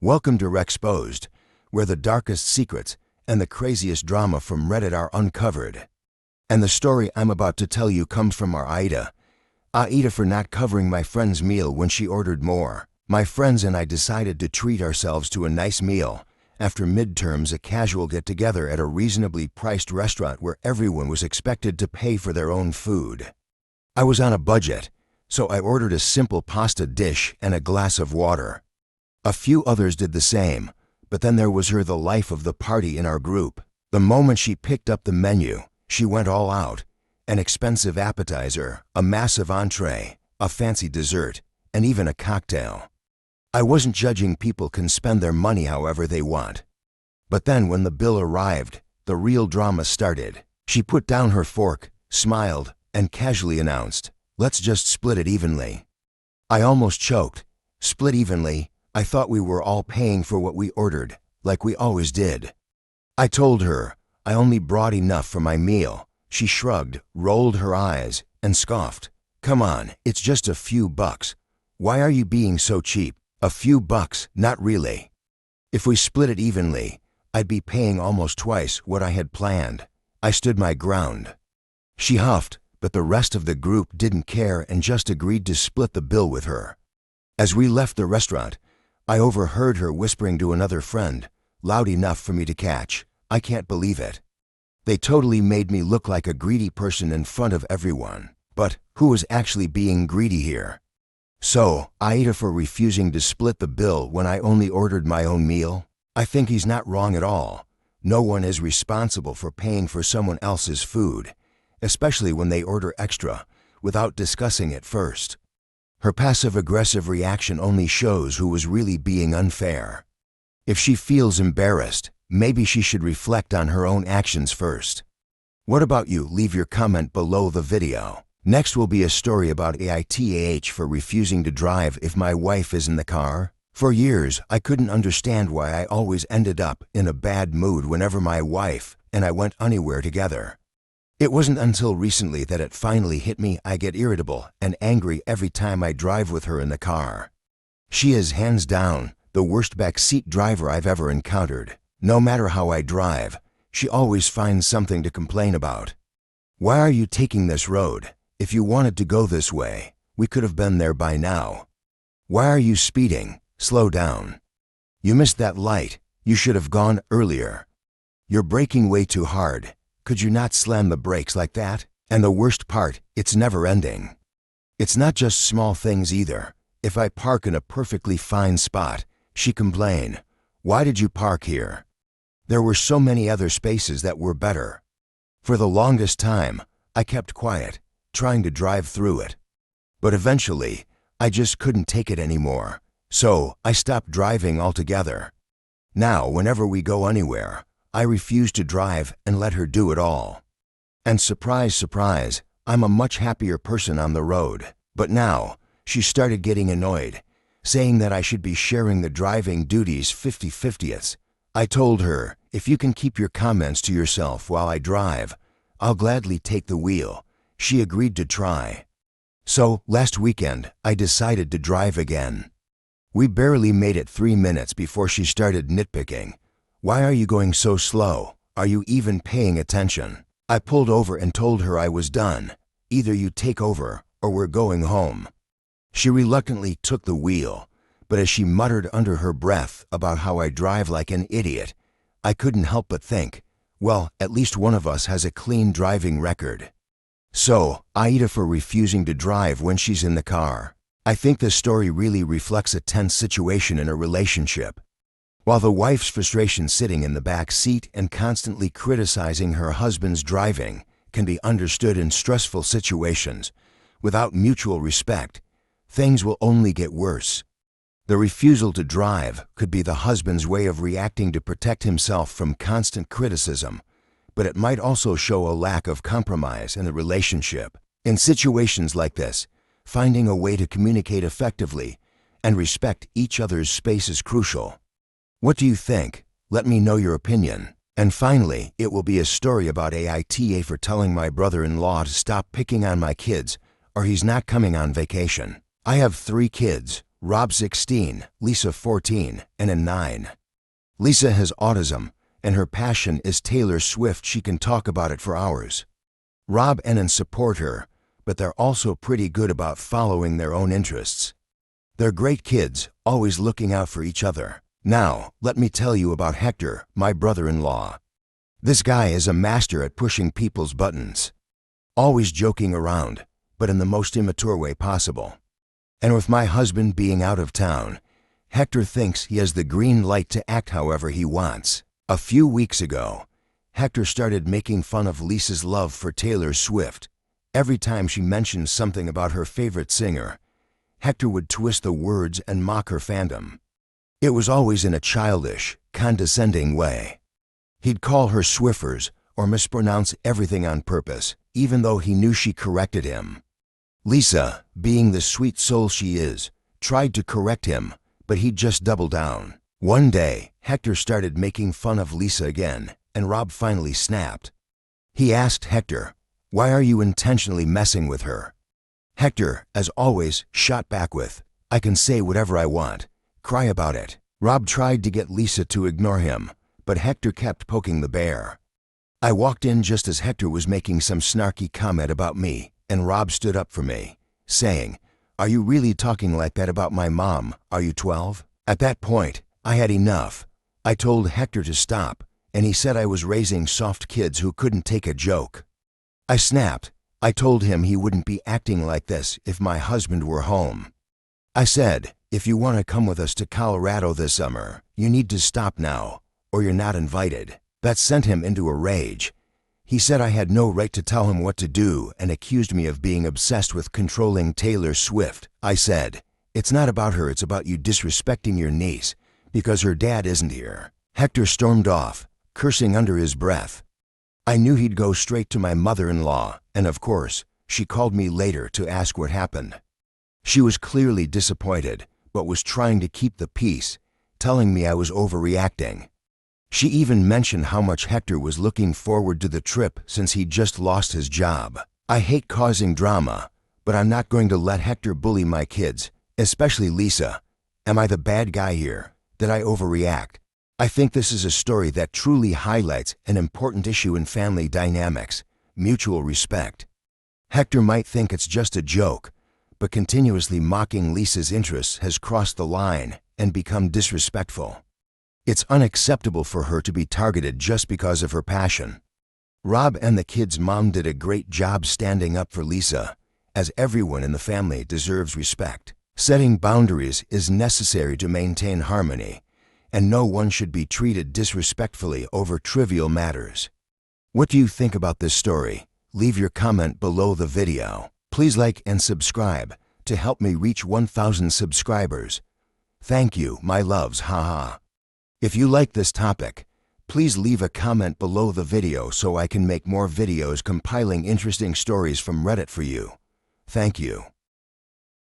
Welcome to rExposed, where the darkest secrets and the craziest drama from Reddit are uncovered. And the story I'm about to tell you comes from our AITA. AITA for not covering my friend's meal when she ordered more. My friends and I decided to treat ourselves to a nice meal after midterms, a casual get-together at a reasonably priced restaurant where everyone was expected to pay for their own food. I was on a budget, so I ordered a simple pasta dish and a glass of water. A few others did the same, but then there was her, the life of the party in our group. The moment she picked up the menu, she went all out. An expensive appetizer, a massive entree, a fancy dessert, and even a cocktail. I wasn't judging. People can spend their money however they want. But then when the bill arrived, the real drama started. She put down her fork, smiled, and casually announced, "Let's just split it evenly." I almost choked. Split evenly? I thought we were all paying for what we ordered, like we always did. I told her I only brought enough for my meal. She shrugged, rolled her eyes, and scoffed. "Come on, it's just a few bucks. Why are you being so cheap? A few bucks, not really. If we split it evenly, I'd be paying almost twice what I had planned." I stood my ground. She huffed, but the rest of the group didn't care and just agreed to split the bill with her. As we left the restaurant, I overheard her whispering to another friend, loud enough for me to catch, "I can't believe it. They totally made me look like a greedy person in front of everyone." But who was actually being greedy here? So, AITA for refusing to split the bill when I only ordered my own meal? I think he's not wrong at all. No one is responsible for paying for someone else's food, especially when they order extra, without discussing it first. Her passive-aggressive reaction only shows who was really being unfair. If she feels embarrassed, maybe she should reflect on her own actions first. What about you? Leave your comment below the video. Next will be a story about AITA for refusing to drive if my wife is in the car. For years, I couldn't understand why I always ended up in a bad mood whenever my wife and I went anywhere together. It wasn't until recently that it finally hit me. I get irritable and angry every time I drive with her in the car. She is hands down the worst backseat driver I've ever encountered. No matter how I drive, she always finds something to complain about. "Why are you taking this road? If you wanted to go this way, we could have been there by now. Why are you speeding? Slow down. You missed that light. You should have gone earlier. You're braking way too hard. Could you not slam the brakes like that?" And the worst part, it's never ending. It's not just small things either. If I park in a perfectly fine spot, she complains, "Why did you park here? There were so many other spaces that were better." For the longest time, I kept quiet, trying to drive through it. But eventually, I just couldn't take it anymore. So I stopped driving altogether. Now, whenever we go anywhere, I refuse to drive and let her do it all. And surprise, surprise, I'm a much happier person on the road. But now, she started getting annoyed, saying that I should be sharing the driving duties 50-50. I told her, "If you can keep your comments to yourself while I drive, I'll gladly take the wheel." She agreed to try. So, last weekend, I decided to drive again. We barely made it 3 minutes before she started nitpicking. "Why are you going so slow? Are you even paying attention?" I pulled over and told her I was done. "Either you take over, or we're going home." She reluctantly took the wheel, but as she muttered under her breath about how I drive like an idiot, I couldn't help but think, well, at least one of us has a clean driving record. So, AITA for refusing to drive when she's in the car. I think this story really reflects a tense situation in a relationship. While the wife's frustration sitting in the back seat and constantly criticizing her husband's driving can be understood in stressful situations, without mutual respect, things will only get worse. The refusal to drive could be the husband's way of reacting to protect himself from constant criticism, but it might also show a lack of compromise in the relationship. In situations like this, finding a way to communicate effectively and respect each other's space is crucial. What do you think? Let me know your opinion. And finally, it will be a story about AITA for telling my brother-in-law to stop picking on my kids, or he's not coming on vacation. I have 3 kids, Rob 16, Lisa 14, and a 9. Lisa has autism, and her passion is Taylor Swift. She can talk about it for hours. Rob and Ann support her, but they're also pretty good about following their own interests. They're great kids, always looking out for each other. Now, let me tell you about Hector, my brother-in-law. This guy is a master at pushing people's buttons. Always joking around, but in the most immature way possible. And with my husband being out of town, Hector thinks he has the green light to act however he wants. A few weeks ago, Hector started making fun of Lisa's love for Taylor Swift. Every time she mentioned something about her favorite singer, Hector would twist the words and mock her fandom. It was always in a childish, condescending way. He'd call her Swiffers or mispronounce everything on purpose, even though he knew she corrected him. Lisa, being the sweet soul she is, tried to correct him, but he'd just double down. One day, Hector started making fun of Lisa again, and Rob finally snapped. He asked Hector, "Why are you intentionally messing with her?" Hector, as always, shot back with, "I can say whatever I want. Cry about it." Rob tried to get Lisa to ignore him, but Hector kept poking the bear. I walked in just as Hector was making some snarky comment about me, and Rob stood up for me, saying, "Are you really talking like that about my mom? Are you 12? At that point, I had enough. I told Hector to stop, and he said I was raising soft kids who couldn't take a joke. I snapped. I told him he wouldn't be acting like this if my husband were home. I said, "If you want to come with us to Colorado this summer, you need to stop now, or you're not invited." That sent him into a rage. He said I had no right to tell him what to do and accused me of being obsessed with controlling Taylor Swift. I said, "It's not about her, it's about you disrespecting your niece because her dad isn't here." Hector stormed off, cursing under his breath. I knew he'd go straight to my mother-in-law, and of course, she called me later to ask what happened. She was clearly disappointed, but was trying to keep the peace, telling me I was overreacting. She even mentioned how much Hector was looking forward to the trip since he'd just lost his job. I hate causing drama, but I'm not going to let Hector bully my kids, especially Lisa. Am I the bad guy here? Did I overreact? I think this is a story that truly highlights an important issue in family dynamics: mutual respect. Hector might think it's just a joke, but continuously mocking Lisa's interests has crossed the line and become disrespectful. It's unacceptable for her to be targeted just because of her passion. Rob and the kids' mom did a great job standing up for Lisa, as everyone in the family deserves respect. Setting boundaries is necessary to maintain harmony, and no one should be treated disrespectfully over trivial matters. What do you think about this story? Leave your comment below the video. Please like and subscribe to help me reach 1,000 subscribers. Thank you, my loves, haha. If you like this topic, please leave a comment below the video so I can make more videos compiling interesting stories from Reddit for you. Thank you.